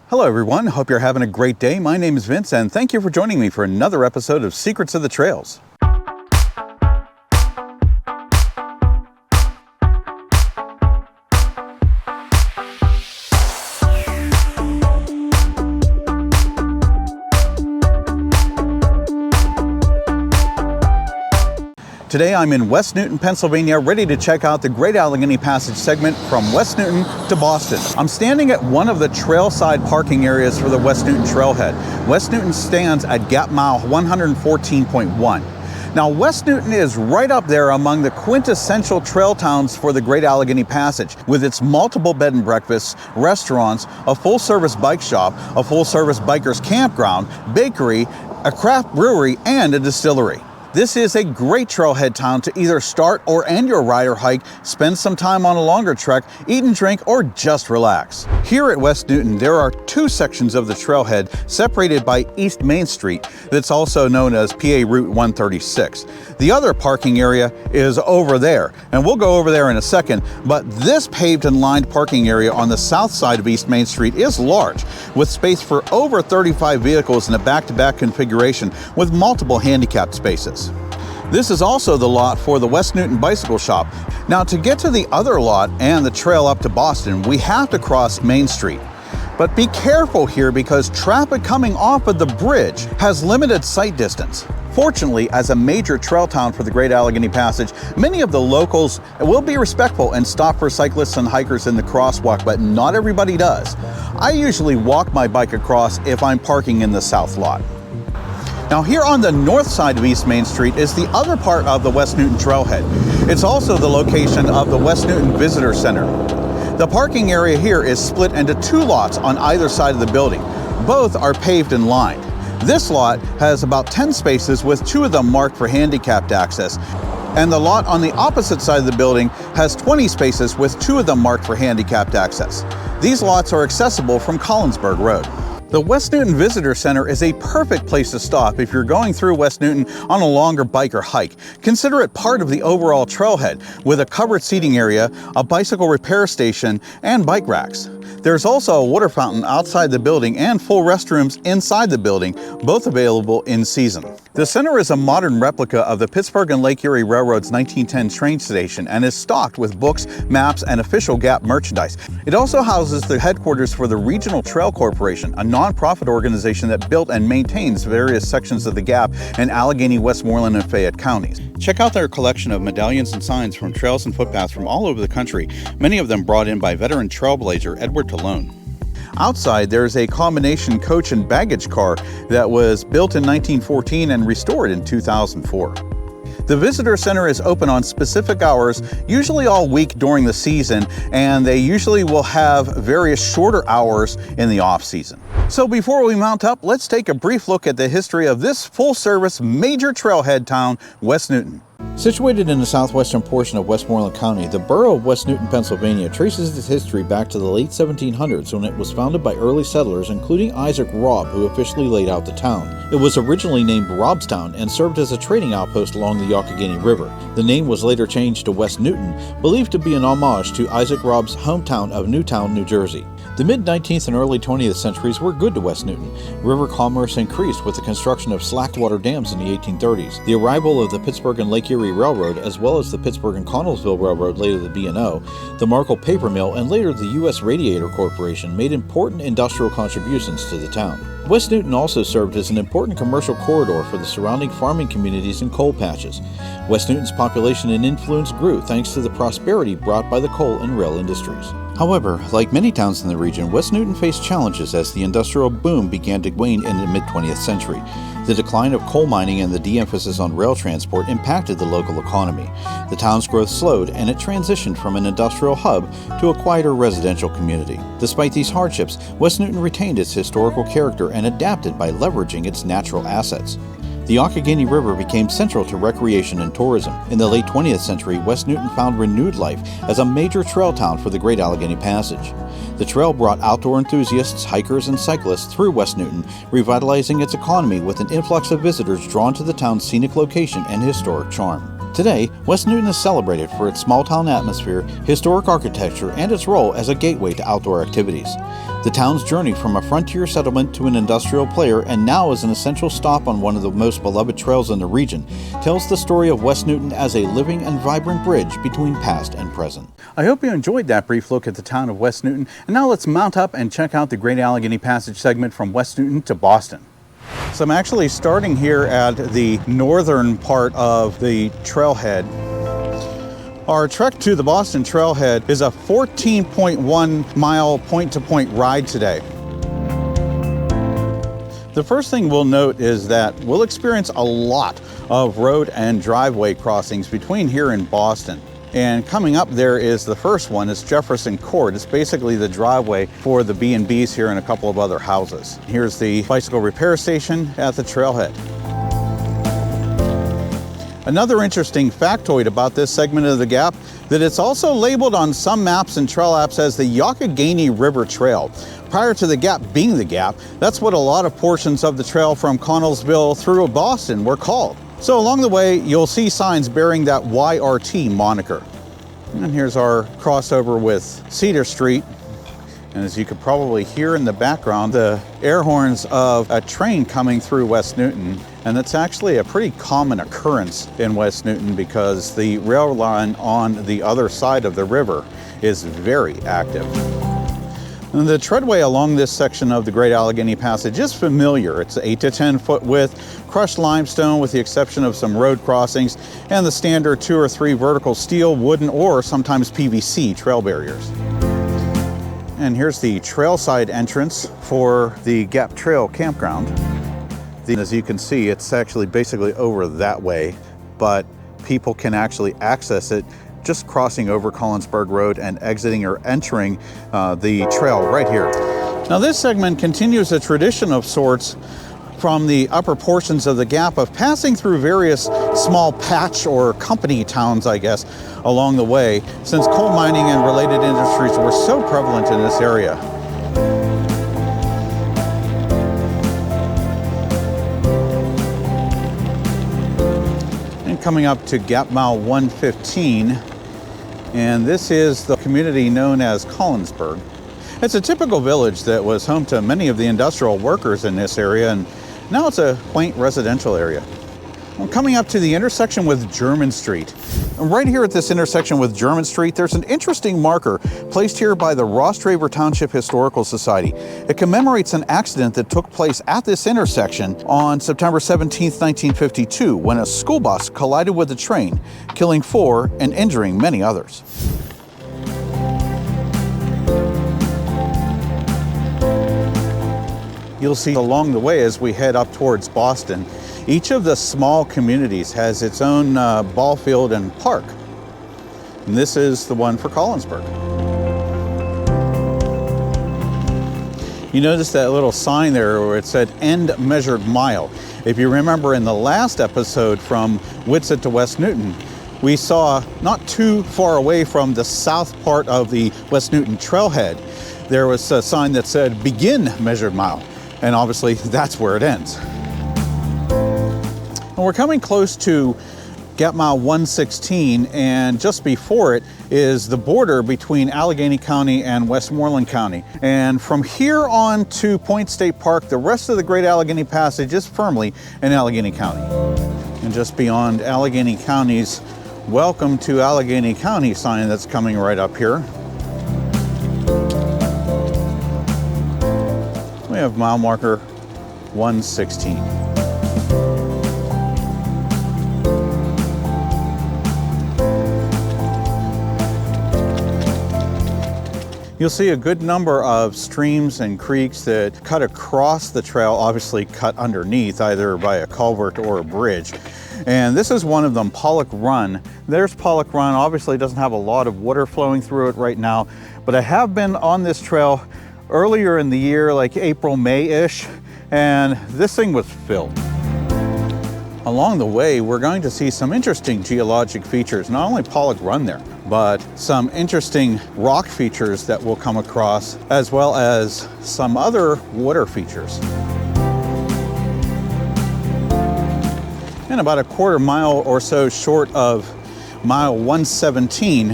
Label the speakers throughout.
Speaker 1: Hello everyone, hope you're having a great day. My name is Vince and thank you for joining me for another episode of Secrets of the Trails. Today I'm in West Newton, Pennsylvania, ready to check out the Great Allegheny Passage segment from West Newton to Boston. I'm standing at one of the trailside parking areas for the West Newton Trailhead. West Newton stands at gap mile 114.1. Now, West Newton is right up there among the quintessential trail towns for the Great Allegheny Passage, with its multiple bed and breakfasts, restaurants, a full-service bike shop, a full-service bikers campground, bakery, a craft brewery, and a distillery. This is a great trailhead town to either start or end your ride or hike, spend some time on a longer trek, eat and drink, or just relax. Here at West Newton, there are two sections of the trailhead separated by East Main Street that's also known as PA Route 136. The other parking area is over there, and we'll go over there in a second, but this paved and lined parking area on the south side of East Main Street is large, with space for over 35 vehicles in a back-to-back configuration with multiple handicapped spaces. This is also the lot for the West Newton Bicycle Shop. Now, to get to the other lot and the trail up to Boston, we have to cross Main Street. But be careful here because traffic coming off of the bridge has limited sight distance. Fortunately, as a major trail town for the Great Allegheny Passage, many of the locals will be respectful and stop for cyclists and hikers in the crosswalk, but not everybody does. I usually walk my bike across if I'm parking in the south lot. Now, here on the north side of East Main Street is the other part of the West Newton Trailhead. It's also the location of the West Newton Visitor Center. The parking area here is split into two lots on either side of the building. Both are paved and lined. This lot has about 10 spaces with 2 of them marked for handicapped access. And the lot on the opposite side of the building has 20 spaces with 2 of them marked for handicapped access. These lots are accessible from Collinsburg Road. The West Newton Visitor Center is a perfect place to stop if you're going through West Newton on a longer bike or hike. Consider it part of the overall trailhead with a covered seating area, a bicycle repair station, and bike racks. There's also a water fountain outside the building and full restrooms inside the building, both available in season. The center is a modern replica of the Pittsburgh and Lake Erie Railroad's 1910 train station and is stocked with books, maps, and official Gap merchandise. It also houses the headquarters for the Regional Trail Corporation, a nonprofit organization that built and maintains various sections of the Gap in Allegheny, Westmoreland, and Fayette counties. Check out their collection of medallions and signs from trails and footpaths from all over the country, many of them brought in by veteran trailblazer Edward Talone. Outside, there's a combination coach and baggage car that was built in 1914 and restored in 2004. The Visitor Center is open on specific hours, usually all week during the season, and they usually will have various shorter hours in the off-season. So before we mount up, let's take a brief look at the history of this full-service major trailhead town, West Newton. Situated in the southwestern portion of Westmoreland County, the borough of West Newton, Pennsylvania traces its history back to the late 1700s when it was founded by early settlers, including Isaac Robb, who officially laid out the town. It was originally named Robstown and served as a trading outpost along the Youghiogheny River. The name was later changed to West Newton, believed to be an homage to Isaac Robb's hometown of Newtown, New Jersey. The mid-19th and early 20th centuries were good to West Newton. River commerce increased with the construction of slackwater dams in the 1830s. The arrival of the Pittsburgh and Lake Erie Railroad, as well as the Pittsburgh and Connellsville Railroad, later the B&O, the Markle Paper Mill, and later the U.S. Radiator Corporation made important industrial contributions to the town. West Newton also served as an important commercial corridor for the surrounding farming communities and coal patches. West Newton's population and influence grew thanks to the prosperity brought by the coal and rail industries. However, like many towns in the region, West Newton faced challenges as the industrial boom began to wane in the mid-20th century. The decline of coal mining and the de-emphasis on rail transport impacted the local economy. The town's growth slowed, and it transitioned from an industrial hub to a quieter residential community. Despite these hardships, West Newton retained its historical character and adapted by leveraging its natural assets. The Youghiogheny River became central to recreation and tourism. In the late 20th century, West Newton found renewed life as a major trail town for the Great Allegheny Passage. The trail brought outdoor enthusiasts, hikers, and cyclists through West Newton, revitalizing its economy with an influx of visitors drawn to the town's scenic location and historic charm. Today, West Newton is celebrated for its small-town atmosphere, historic architecture, and its role as a gateway to outdoor activities. The town's journey from a frontier settlement to an industrial player and now as an essential stop on one of the most beloved trails in the region tells the story of West Newton as a living and vibrant bridge between past and present. I hope you enjoyed that brief look at the town of West Newton, and now let's mount up and check out the Great Allegheny Passage segment from West Newton to Boston. So I'm actually starting here at the northern part of the trailhead. Our trek to the Boston Trailhead is a 14.1 mile point-to-point ride today. The first thing we'll note is that we'll experience a lot of road and driveway crossings between here and Boston. And coming up there is the first one. It's Jefferson Court. It's basically the driveway for the B&Bs here and a couple of other houses. Here's the bicycle repair station at the trailhead. Another interesting factoid about this segment of the Gap, that it's also labeled on some maps and trail apps as the Youghiogheny River Trail. Prior to the Gap being the Gap, that's what a lot of portions of the trail from Collinsburg through Boston were called. So along the way, you'll see signs bearing that YRT moniker. And here's our crossover with Cedar Street. And as you could probably hear in the background, the air horns of a train coming through West Newton. And that's actually a pretty common occurrence in West Newton because the rail line on the other side of the river is very active. And the treadway along this section of the Great Allegheny Passage is familiar. It's 8 to 10 foot width, crushed limestone with the exception of some road crossings, and the standard 2 or 3 vertical steel, wooden, or sometimes PVC trail barriers. And here's the trailside entrance for the Gap Trail campground. As you can see, it's actually basically over that way, but people can actually access it just crossing over Collinsburg Road and exiting or entering the trail right here. Now this segment continues a tradition of sorts from the upper portions of the Gap of passing through various small patch or company towns, I guess, along the way, since coal mining and related industries were so prevalent in this area. And coming up to Gap Mile 115, and this is the community known as Collinsburg. It's a typical village that was home to many of the industrial workers in this area, and now it's a quaint residential area. I'm coming up to the intersection with German Street. And right here at this intersection with German Street, there's an interesting marker placed here by the Ross Draver Township Historical Society. It commemorates an accident that took place at this intersection on September 17, 1952, when a school bus collided with a train, killing 4 and injuring many others. You'll see along the way as we head up towards Boston, each of the small communities has its own ball field and park. And this is the one for Collinsburg. You notice that little sign there where it said end measured mile. If you remember in the last episode from Whitsett to West Newton, we saw not too far away from the south part of the West Newton Trailhead, there was a sign that said begin measured mile. And obviously that's where it ends. And we're coming close to Gap Mile 116, and just before it is the border between Allegheny County and Westmoreland County. And from here on to Point State Park, the rest of the Great Allegheny Passage is firmly in Allegheny County. And just beyond Allegheny County's Welcome to Allegheny County sign that's coming right up here, we have mile marker 116. You'll see a good number of streams and creeks that cut across the trail, obviously cut underneath either by a culvert or a bridge. And this is one of them, Pollock Run. There's Pollock Run, obviously doesn't have a lot of water flowing through it right now, but I have been on this trail earlier in the year, like April, May-ish, and this thing was filled. Along the way, we're going to see some interesting geologic features, not only Pollock Run there, but some interesting rock features that we'll come across, as well as some other water features. and about a quarter mile or so short of mile 117,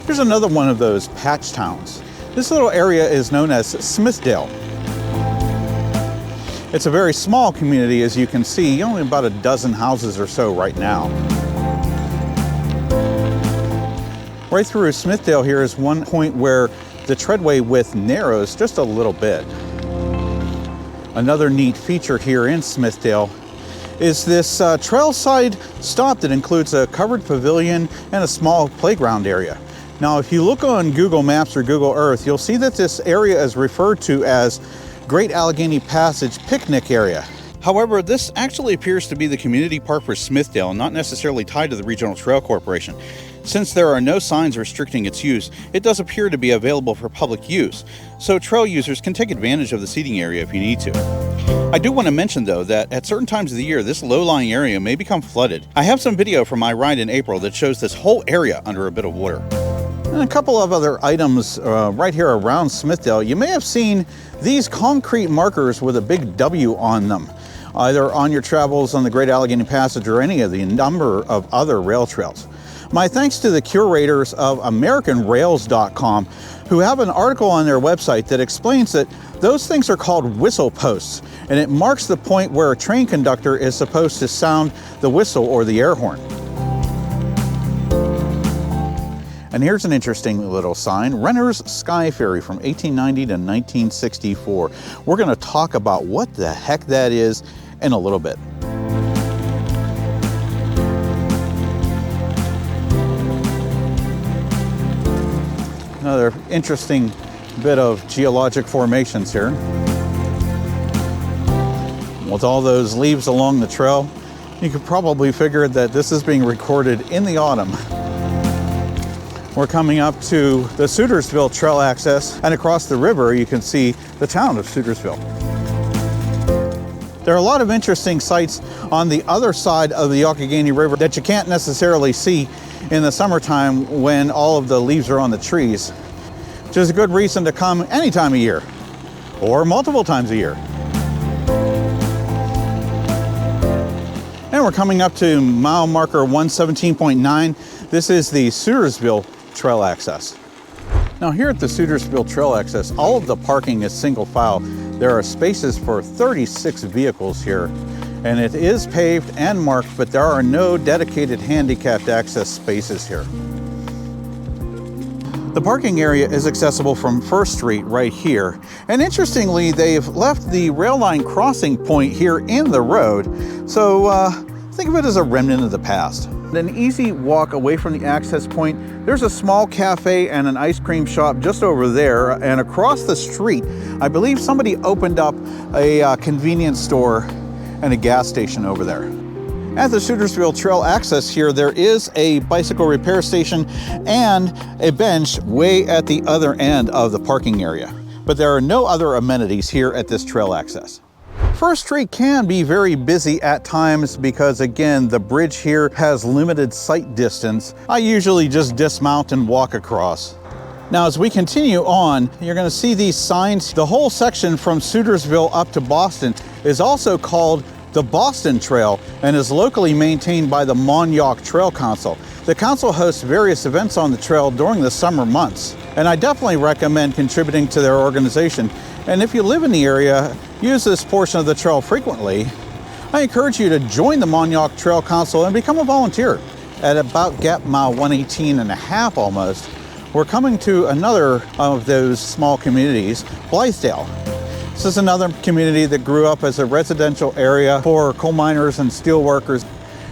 Speaker 1: here's another one of those patch towns. This little area is known as Smithdale. It's a very small community, as you can see, only about a dozen houses or so right now. Right through Smithdale here is one point where the treadway width narrows just a little bit. Another neat feature here in Smithdale is this trailside stop that includes a covered pavilion and a small playground area. Now, if you look on Google Maps or Google Earth, you'll see that this area is referred to as Great Allegheny Passage picnic area. However, this actually appears to be the community park for Smithdale, not necessarily tied to the Regional Trail Corporation. Since there are no signs restricting its use, it does appear to be available for public use, so trail users can take advantage of the seating area if you need to. I do want to mention, though, that at certain times of the year, this low-lying area may become flooded. I have some video from my ride in April that shows this whole area under a bit of water. And a couple of other items right here around Smithdale. You may have seen these concrete markers with a big W on them, either on your travels on the Great Allegheny Passage or any of the number of other rail trails. My thanks to the curators of AmericanRails.com, who have an article on their website that explains that those things are called whistle posts, and it marks the point where a train conductor is supposed to sound the whistle or the air horn. And here's an interesting little sign, Renner's Sky Ferry from 1890 to 1964. We're going to talk about what the heck that is in a little bit. Another interesting bit of geologic formations here. With all those leaves along the trail, you could probably figure that this is being recorded in the autumn. We're coming up to the Sutersville trail access, and across the river you can see the town of Sutersville. There are a lot of interesting sights on the other side of the Youghiogheny River that you can't necessarily see in the summertime when all of the leaves are on the trees, which is a good reason to come any time of year or multiple times a year. And we're coming up to mile marker 117.9. This is the Sutersville trail access. Now here at the Sutersville trail access, all of the parking is single file. There are spaces for 36 vehicles here, and it is paved and marked, but there are no dedicated handicapped access spaces here. The parking area is accessible from First Street right here. And interestingly, they've left the rail line crossing point here in the road. So think of it as a remnant of the past. An easy walk away from the access point, there's a small cafe and an ice cream shop just over there. And across the street, I believe somebody opened up a convenience store and a gas station over there. At the Sutersville trail access here, there is a bicycle repair station and a bench way at the other end of the parking area. But there are no other amenities here at this trail access. First Street can be very busy at times because, again, the bridge here has limited sight distance. I usually just dismount and walk across. Now, as we continue on, you're going to see these signs. The whole section from Sutersville up to Boston is also called the Boston Trail and is locally maintained by the Montauk Trail Council. The council hosts various events on the trail during the summer months, and I definitely recommend contributing to their organization. And if you live in the area, use this portion of the trail frequently, I encourage you to join the Montauk Trail Council and become a volunteer. At about gap mile 118 and a half almost, we're coming to another of those small communities, Blythedale. This is another community that grew up as a residential area for coal miners and steel workers,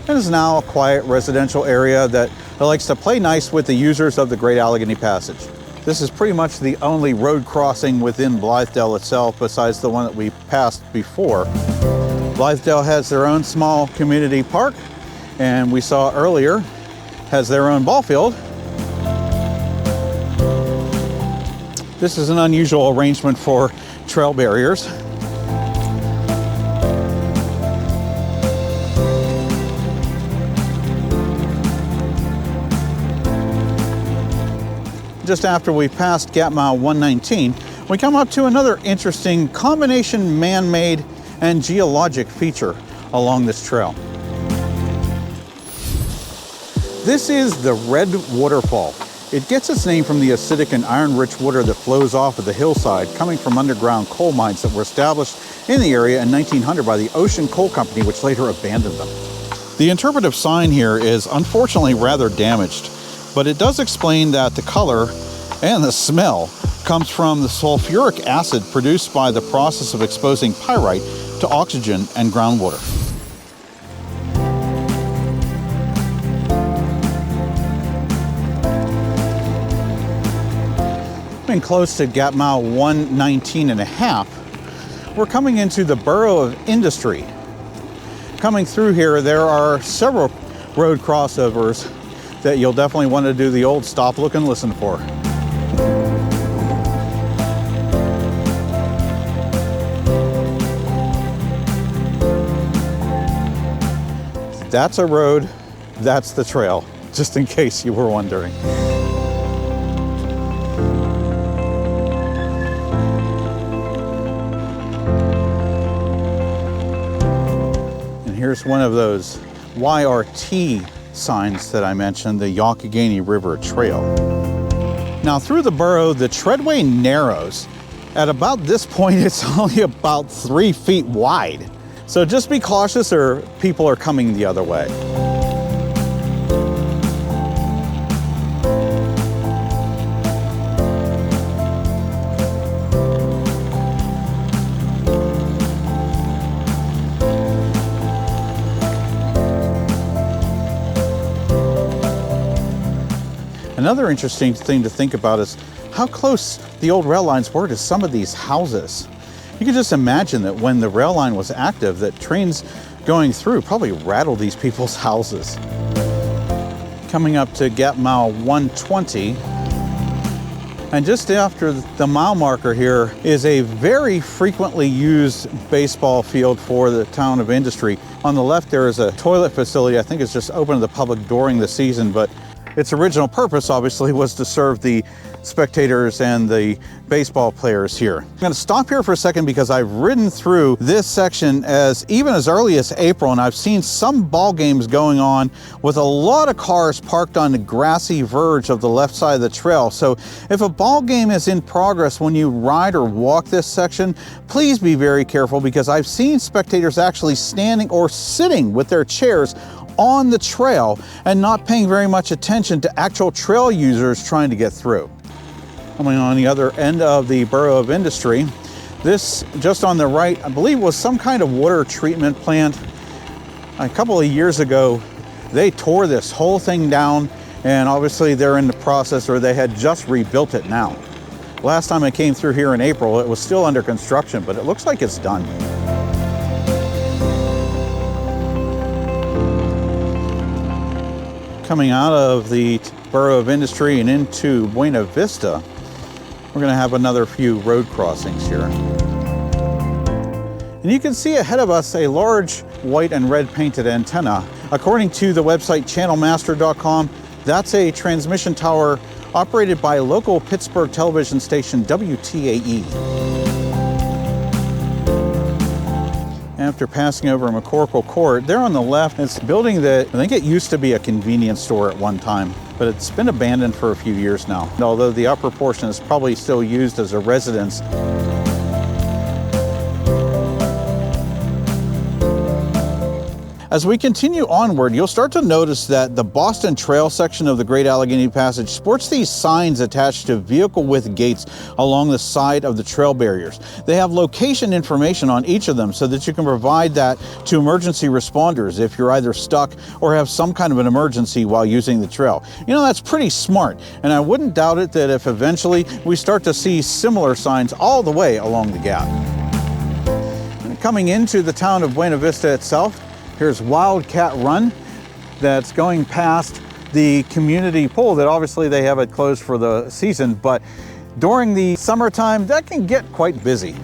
Speaker 1: and is now a quiet residential area that likes to play nice with the users of the Great Allegheny Passage. This is pretty much the only road crossing within Blythedale itself besides the one that we passed before. Blythedale has their own small community park, and we saw earlier has their own ball field. This is an unusual arrangement for trail barriers. Just after we passed gap mile 119, we come up to another interesting combination man-made and geologic feature along this trail. This is the Red Waterfall. It gets its name from the acidic and iron-rich water that flows off of the hillside, coming from underground coal mines that were established in the area in 1900 by the Ocean Coal Company, which later abandoned them. The interpretive sign here is unfortunately rather damaged, but it does explain that the color and the smell comes from the sulfuric acid produced by the process of exposing pyrite to oxygen and groundwater. Coming close to gap mile 119.5, we're coming into the Borough of Industry. Coming through here, there are several road crossovers that you'll definitely want to do the old stop, look, and listen for. That's a road, that's the trail, just in case you were wondering. Here's one of those YRT signs that I mentioned, the Youghiogheny River Trail. Now through the borough, the treadway narrows. At about this point, it's only about 3 feet wide. So just be cautious or people are coming the other way. Another interesting thing to think about is how close the old rail lines were to some of these houses. You can just imagine that when the rail line was active, that trains going through probably rattled these people's houses. Coming up to gap mile 120, and just after the mile marker here is a very frequently used baseball field for the town of Industry. On the left there is a toilet facility. I think it's just open to the public during the season, but its original purpose, obviously, was to serve the spectators and the baseball players here. I'm going to stop here for a second because I've ridden through this section even as early as April, and I've seen some ball games going on with a lot of cars parked on the grassy verge of the left side of the trail. So if a ball game is in progress when you ride or walk this section, please be very careful, because I've seen spectators actually standing or sitting with their chairs on the trail and not paying very much attention to actual trail users trying to get through. Coming on the other end of the Borough of Industry, this just on the right, I believe, was some kind of water treatment plant. A couple of years ago, they tore this whole thing down, and obviously they're in the process, or they had just rebuilt it now. Last time I came through here in April, it was still under construction, but it looks like it's done. Coming out of the Borough of Industry and into Buena Vista, we're going to have another few road crossings here. And you can see ahead of us a large white and red painted antenna. According to the website channelmaster.com, that's a transmission tower operated by local Pittsburgh television station WTAE. After passing over McCorkle Court, there on the left, it's a building that I think it used to be a convenience store at one time, but it's been abandoned for a few years now. Although the upper portion is probably still used as a residence. As we continue onward, you'll start to notice that the Boston Trail section of the Great Allegheny Passage sports these signs attached to vehicle width gates along the side of the trail barriers. They have location information on each of them so that you can provide that to emergency responders if you're either stuck or have some kind of an emergency while using the trail. You know, that's pretty smart, and I wouldn't doubt it that if eventually we start to see similar signs all the way along the gap. And coming into the town of Buena Vista itself, here's Wildcat Run that's going past the community pool that obviously they have it closed for the season, but during the summertime that can get quite busy.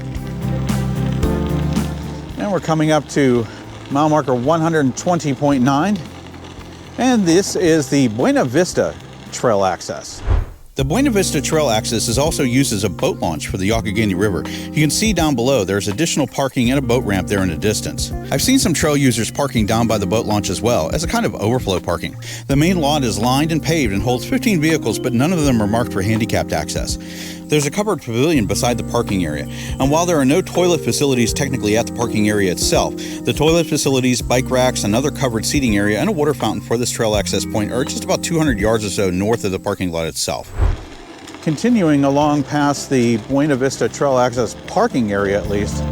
Speaker 1: And we're coming up to mile marker 120.9, and this is the Buena Vista trail access. The Buena Vista Trail access is also used as a boat launch for the Youghiogheny River. You can see down below there's additional parking and a boat ramp there in the distance. I've seen some trail users parking down by the boat launch as well, as a kind of overflow parking. The main lot is lined and paved and holds 15 vehicles, but none of them are marked for handicapped access. There's a covered pavilion beside the parking area, and while there are no toilet facilities technically at the parking area itself, the toilet facilities, bike racks, another covered seating area, and a water fountain for this trail access point are just about 200 yards or so north of the parking lot itself. Continuing along past the Buena Vista Trail access parking area at least,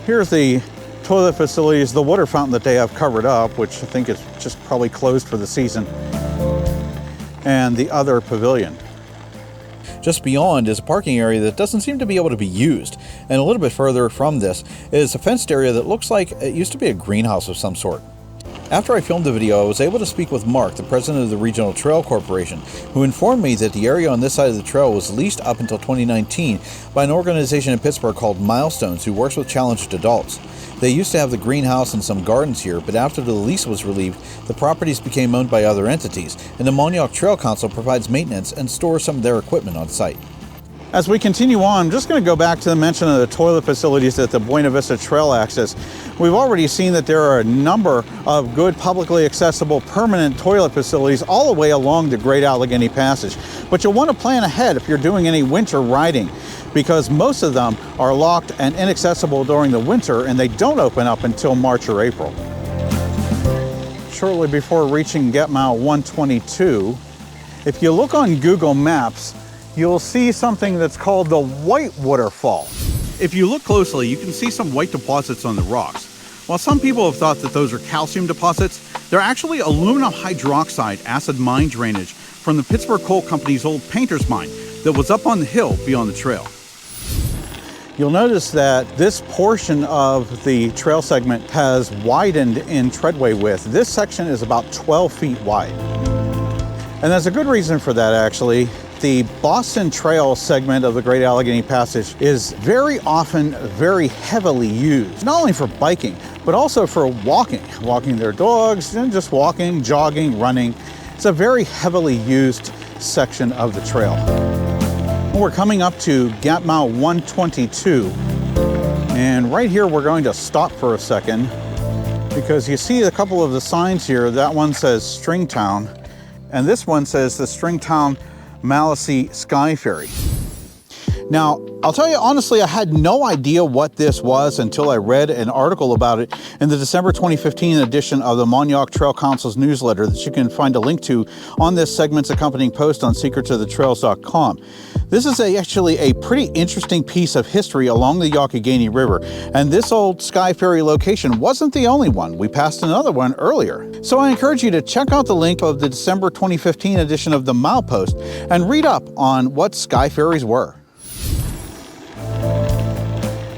Speaker 1: here's the toilet facilities, the water fountain that they have covered up, which I think is just probably closed for the season, and the other pavilion. Just beyond is a parking area that doesn't seem to be able to be used. And a little bit further from this is a fenced area that looks like it used to be a greenhouse of some sort. After I filmed the video, I was able to speak with Mark, the president of the Regional Trail Corporation, who informed me that the area on this side of the trail was leased up until 2019 by an organization in Pittsburgh called Milestones, who works with challenged adults. They used to have the greenhouse and some gardens here, but after the lease was relieved, the properties became owned by other entities, and the Montauk Trail Council provides maintenance and stores some of their equipment on site. As we continue on, I'm just going to go back to the mention of the toilet facilities at the Buena Vista Trail access. We've already seen that there are a number of good publicly accessible permanent toilet facilities all the way along the Great Allegheny Passage. But you'll want to plan ahead if you're doing any winter riding, because most of them are locked and inaccessible during the winter, and they don't open up until March or April. Shortly before reaching Gap Mile 122, if you look on Google Maps, you'll see something that's called the White Waterfall. If you look closely, you can see some white deposits on the rocks. While some people have thought that those are calcium deposits, they're actually aluminum hydroxide acid mine drainage from the Pittsburgh Coal Company's old painter's mine that was up on the hill beyond the trail. You'll notice that this portion of the trail segment has widened in treadway width. This section is about 12 feet wide. And there's a good reason for that, actually. The Boston Trail segment of the Great Allegheny Passage is very often very heavily used, not only for biking, but also for walking their dogs, and just walking, jogging, running. It's a very heavily used section of the trail. We're coming up to Gap Mile 122, and right here we're going to stop for a second because you see a couple of the signs here. That one says Stringtown, and this one says the Stringtown Malice Sky Ferry. Now, I'll tell you honestly, I had no idea what this was until I read an article about it in the December 2015 edition of the Montauk Trail Council's newsletter that you can find a link to on this segment's accompanying post on secretsofthetrails.com. This is actually a pretty interesting piece of history along the Youghiogheny River, and this old Sky Ferry location wasn't the only one. We passed another one earlier. So I encourage you to check out the link of the December 2015 edition of the Milepost and read up on what Sky Ferries were.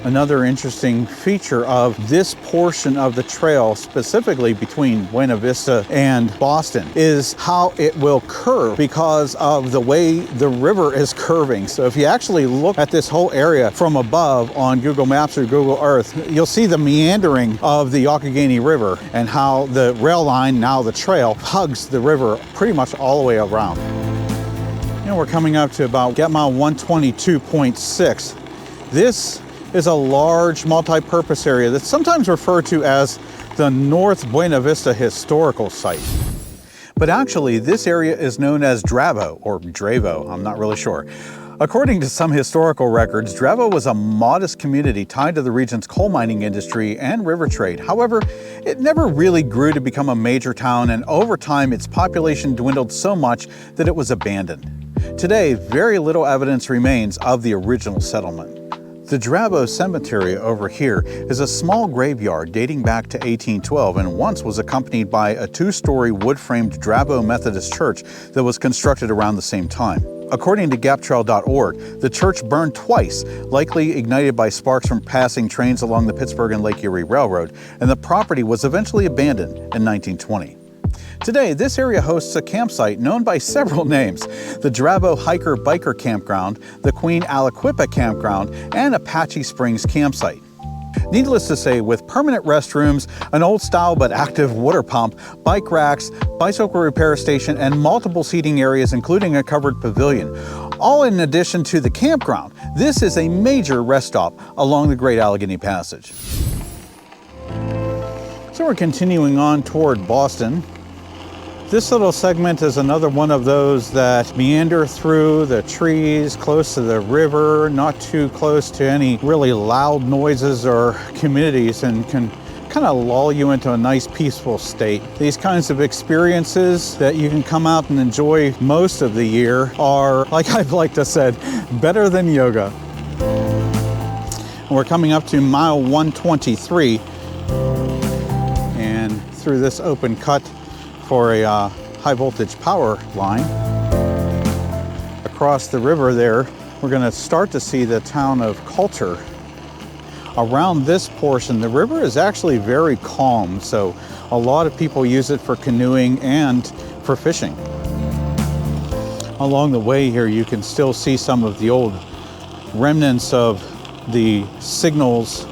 Speaker 1: Another interesting feature of this portion of the trail, specifically between Buena Vista and Boston, is how it will curve because of the way the river is curving. So if you actually look at this whole area from above on Google Maps or Google Earth, you'll see the meandering of the Youghiogheny River and how the rail line, now the trail, hugs the river pretty much all the way around. And we're coming up to about Gap Mile 122.6. This is a large multi-purpose area that's sometimes referred to as the North Buena Vista Historical Site. But actually, this area is known as Dravo, or Dravo, I'm not really sure. According to some historical records, Dravo was a modest community tied to the region's coal mining industry and river trade. However, it never really grew to become a major town, and over time its population dwindled so much that it was abandoned. Today, very little evidence remains of the original settlement. The Dravo Cemetery over here is a small graveyard dating back to 1812 and once was accompanied by a two-story wood-framed Dravo Methodist church that was constructed around the same time. According to gaptrail.org, the church burned twice, likely ignited by sparks from passing trains along the Pittsburgh and Lake Erie Railroad, and the property was eventually abandoned in 1920. Today, this area hosts a campsite known by several names: the Dravo Hiker-Biker Campground, the Queen Aliquippa Campground, and Apache Springs Campsite. Needless to say, with permanent restrooms, an old style but active water pump, bike racks, bicycle repair station, and multiple seating areas including a covered pavilion, all in addition to the campground, this is a major rest stop along the Great Allegheny Passage. So we're continuing on toward Boston. This little segment is another one of those that meander through the trees, close to the river, not too close to any really loud noises or communities, and can kind of lull you into a nice peaceful state. These kinds of experiences that you can come out and enjoy most of the year are, like I've like to said, better than yoga. And we're coming up to mile 123, and through this open cut for a high voltage power line. Across the river there, we're going to start to see the town of Coulter. Around this portion, the river is actually very calm, so a lot of people use it for canoeing and for fishing. Along the way here, you can still see some of the old remnants of the signals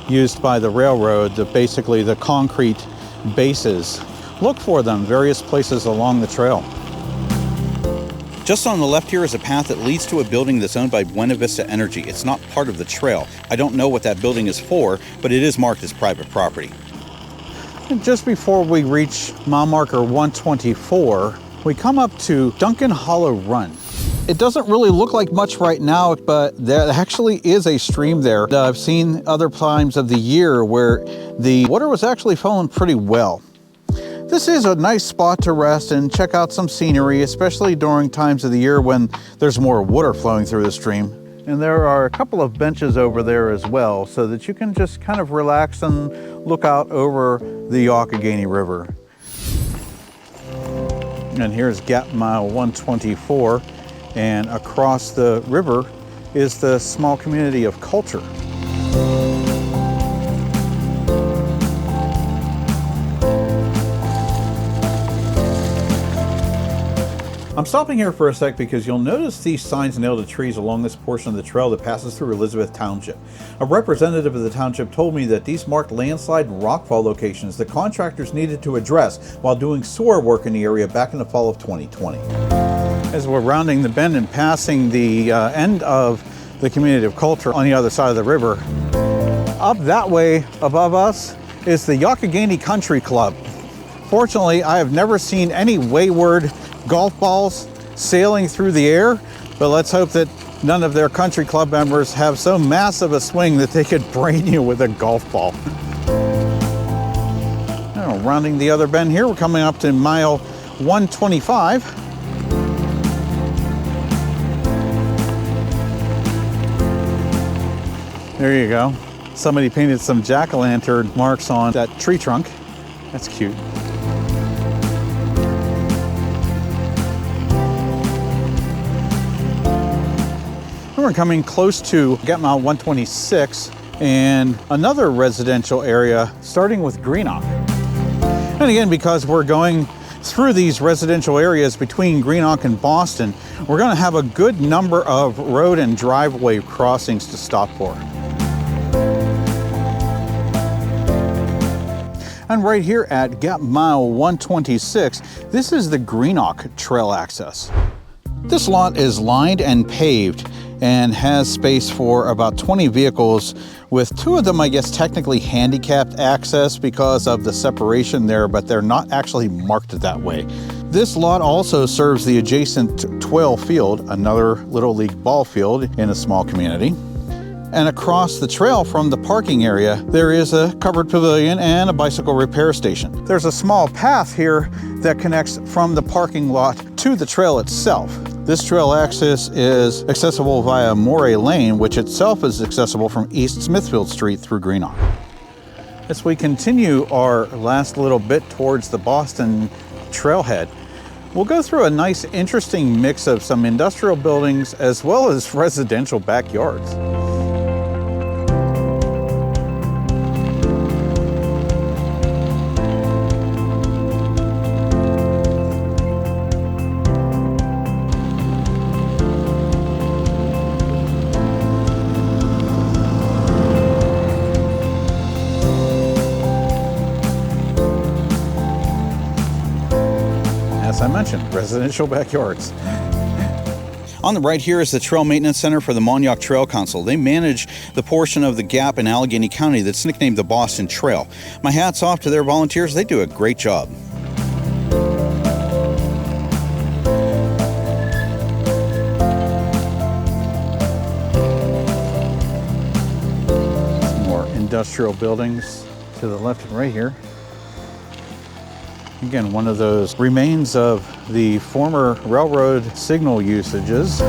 Speaker 1: used by the railroad, basically the concrete bases. Look for them various places along the trail. Just on the left here is a path that leads to a building that's owned by Buena Vista Energy. It's not part of the trail. I don't know what that building is for, but it is marked as private property. And just before we reach mile marker 124, we come up to Duncan Hollow Run. It doesn't really look like much right now, but there actually is a stream there. I've seen other times of the year where the water was actually flowing pretty well. This is a nice spot to rest and check out some scenery, especially during times of the year when there's more water flowing through the stream. And there are a couple of benches over there as well, so that you can just kind of relax and look out over the Youghiogheny River. And here's gap mile 124, and across the river is the small community of Coulter. I'm stopping here for a sec because you'll notice these signs nailed to trees along this portion of the trail that passes through Elizabeth Township. A representative of the township told me that these marked landslide and rockfall locations that contractors needed to address while doing sewer work in the area back in the fall of 2020. As we're rounding the bend and passing the end of the community of Coulter on the other side of the river, up that way above us is the Youghiogheny Country Club. Fortunately, I have never seen any wayward golf balls sailing through the air, but let's hope that none of their country club members have so massive a swing that they could brain you with a golf ball. Now, rounding the other bend here, we're coming up to mile 125. There you go. Somebody painted some jack-o'-lantern marks on that tree trunk. That's cute. We're coming close to gap mile 126 and another residential area starting with Greenock. And again, because we're going through these residential areas between Greenock and Boston, we're going to have a good number of road and driveway crossings to stop for. And right here at gap mile 126, this is the Greenock Trail access. This lot is lined and paved and has space for about 20 vehicles, with 2 of them, I guess, technically handicapped access because of the separation there, but they're not actually marked that way. This lot also serves the adjacent Twelve field, another Little League ball field in a small community. And across the trail from the parking area, there is a covered pavilion and a bicycle repair station. There's a small path here that connects from the parking lot to the trail itself. This trail access is accessible via Moray Lane, which itself is accessible from East Smithfield Street through Greenock. As we continue our last little bit towards the Boston Trailhead, we'll go through a nice, interesting mix of some industrial buildings as well as residential backyards. as I mentioned, residential backyards. On the right here is the Trail Maintenance Center for the Montauk Trail Council. They manage the portion of the gap in Allegheny County that's nicknamed the Boston Trail. My hat's off to their volunteers. They do a great job. Some more industrial buildings to the left and right here. Again, one of those remains of the former railroad signal usages.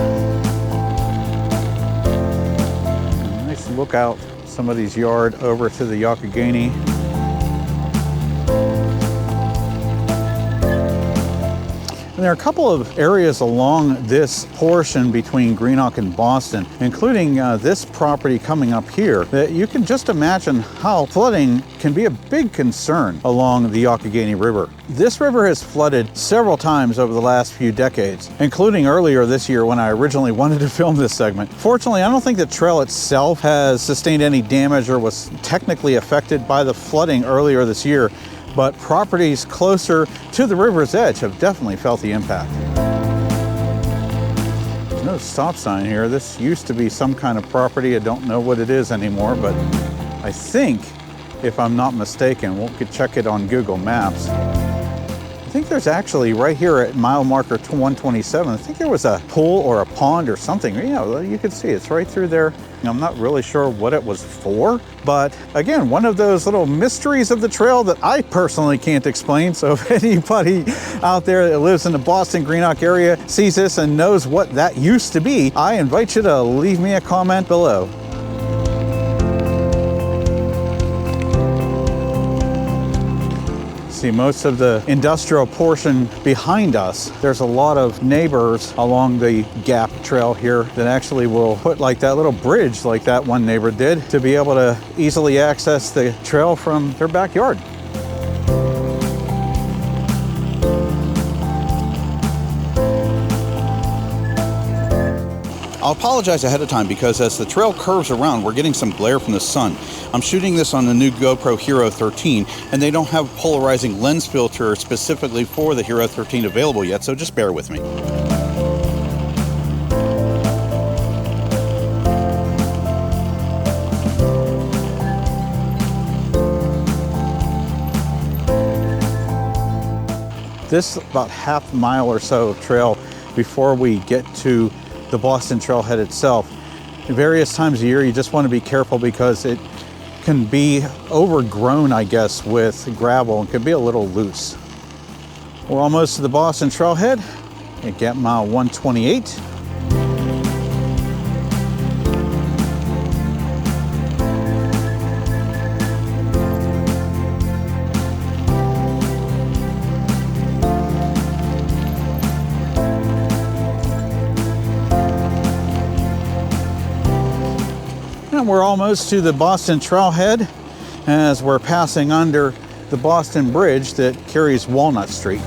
Speaker 1: Nice look out somebody's yard over to the Youghiogheny. And there are a couple of areas along this portion between Greenock and Boston, including this property coming up here, that you can just imagine how flooding can be a big concern along the Youghiogheny River. This river has flooded several times over the last few decades, including earlier this year when I originally wanted to film this segment. Fortunately, I don't think the trail itself has sustained any damage or was technically affected by the flooding earlier this year, but properties closer to the river's edge have definitely felt the impact. There's no stop sign here. This used to be some kind of property. I don't know what it is anymore, but I think, if I'm not mistaken, we could check it on Google Maps. I think there's actually right here at mile marker 127, I think there was a pool or a pond or something. Yeah, you can see it's right through there. I'm not really sure what it was for, but again, one of those little mysteries of the trail that I personally can't explain. So if anybody out there that lives in the Boston Greenock area sees this and knows what that used to be, I invite you to leave me a comment below. See most of the industrial portion behind us. There's a lot of neighbors along the Gap Trail here that actually will put like that little bridge like that one neighbor did to be able to easily access the trail from their backyard. I'll apologize ahead of time because as the trail curves around, we're getting some glare from the sun. I'm shooting this on the new GoPro Hero 13, and they don't have a polarizing lens filter specifically for the Hero 13 available yet, so just bear with me. This about half mile or so trail before we get to the Boston Trailhead itself. At various times of year, you just want to be careful because it can be overgrown, I guess, with gravel and can be a little loose. We're almost to the Boston Trailhead at Gap Mile 128. We're almost to the Boston Trailhead as we're passing under the Boston Bridge that carries Walnut Street.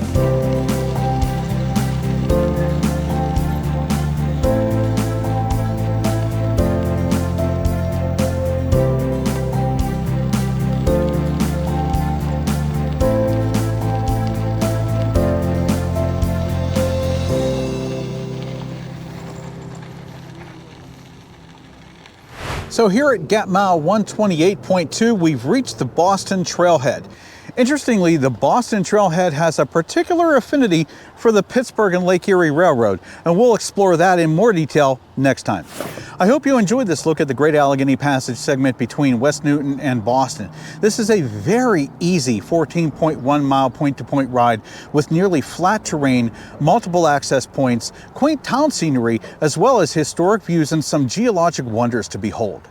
Speaker 1: So here at Gap Mile 128.2, we've reached the Boston Trailhead. Interestingly, the Boston Trailhead has a particular affinity for the Pittsburgh and Lake Erie Railroad, and we'll explore that in more detail next time. I hope you enjoyed this look at the Great Allegheny Passage segment between West Newton and Boston. This is a very easy 14.1 mile point-to-point ride with nearly flat terrain, multiple access points, quaint town scenery, as well as historic views and some geologic wonders to behold.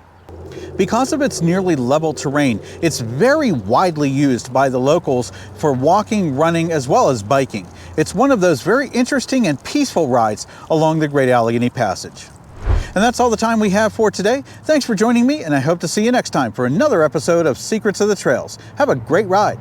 Speaker 1: Because of its nearly level terrain, it's very widely used by the locals for walking, running, as well as biking. It's one of those very interesting and peaceful rides along the Great Allegheny Passage. And that's all the time we have for today. Thanks for joining me, and I hope to see you next time for another episode of Secrets of the Trails. Have a great ride.